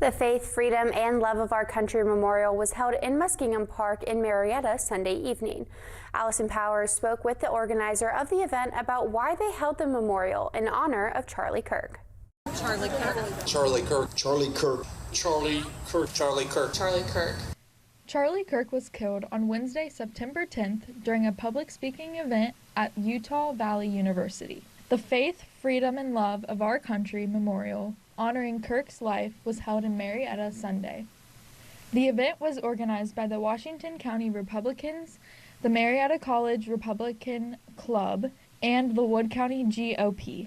The Faith, Freedom, and Love of Our Country Memorial was held in Muskingum Park in Marietta Sunday evening. Allison Powers spoke with the organizer of the event about why they held the memorial in honor of Charlie Kirk. Charlie Kirk. Charlie Kirk. Charlie Kirk. Charlie Kirk. Charlie Kirk. Charlie Kirk. Charlie Kirk was killed on Wednesday, September 10th during a public speaking event at Utah Valley University. The Faith, Freedom, and Love of Our Country Memorial, honoring Kirk's life, was held in Marietta Sunday. The event was organized by the Washington County Republicans, the Marietta College Republican Club, and the Wood County GOP.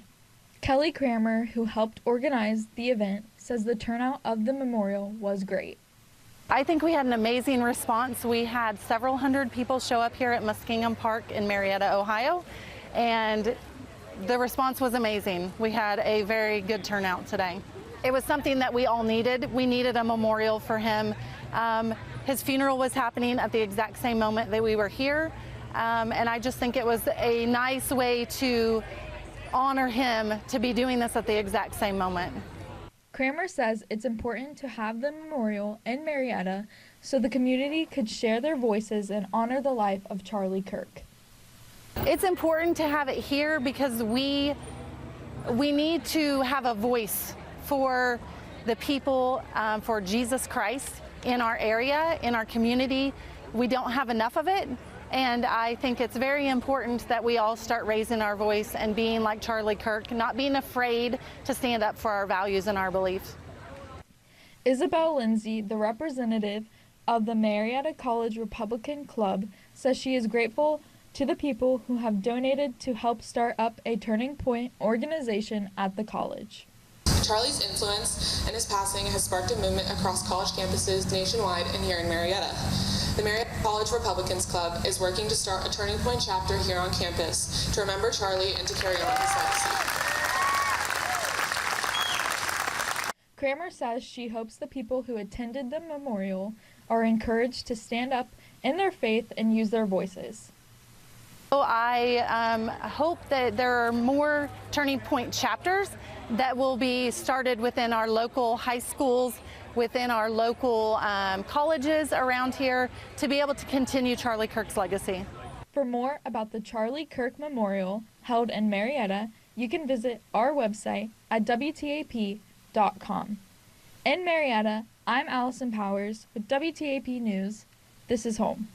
Kelly Kramer, who helped organize the event, says the turnout of the memorial was great. I think we had an amazing response. We had several hundred people show up here at Muskingum Park in Marietta, Ohio, and the response was amazing. We had a very good turnout today. It was something that we all needed. We needed a memorial for him. His funeral was happening at the exact same moment that we were here, and I just think it was a nice way to honor him to be doing this at the exact same moment. Kramer says it's important to have the memorial in Marietta so the community could share their voices and honor the life of Charlie Kirk. It's important to have it here because we need to have a voice for the people, for Jesus Christ in our area, in our community. We don't have enough of it, and I think it's very important that we all start raising our voice and being like Charlie Kirk, not being afraid to stand up for our values and our beliefs. Isabel Lindsay, the representative of the Marietta College Republican Club, says she is grateful to the people who have donated to help start up a Turning Point organization at the college. Charlie's influence and his passing has sparked a movement across college campuses nationwide and here in Marietta. The Marietta College Republicans Club is working to start a Turning Point chapter here on campus to remember Charlie and to carry on his legacy. Kramer says she hopes the people who attended the memorial are encouraged to stand up in their faith and use their voices. So I hope that there are more Turning Point chapters that will be started within our local high schools, within our local colleges around here to be able to continue Charlie Kirk's legacy. For more about the Charlie Kirk Memorial held in Marietta, you can visit our website at WTAP.com. In Marietta, I'm Allison Powers with WTAP News. This is home.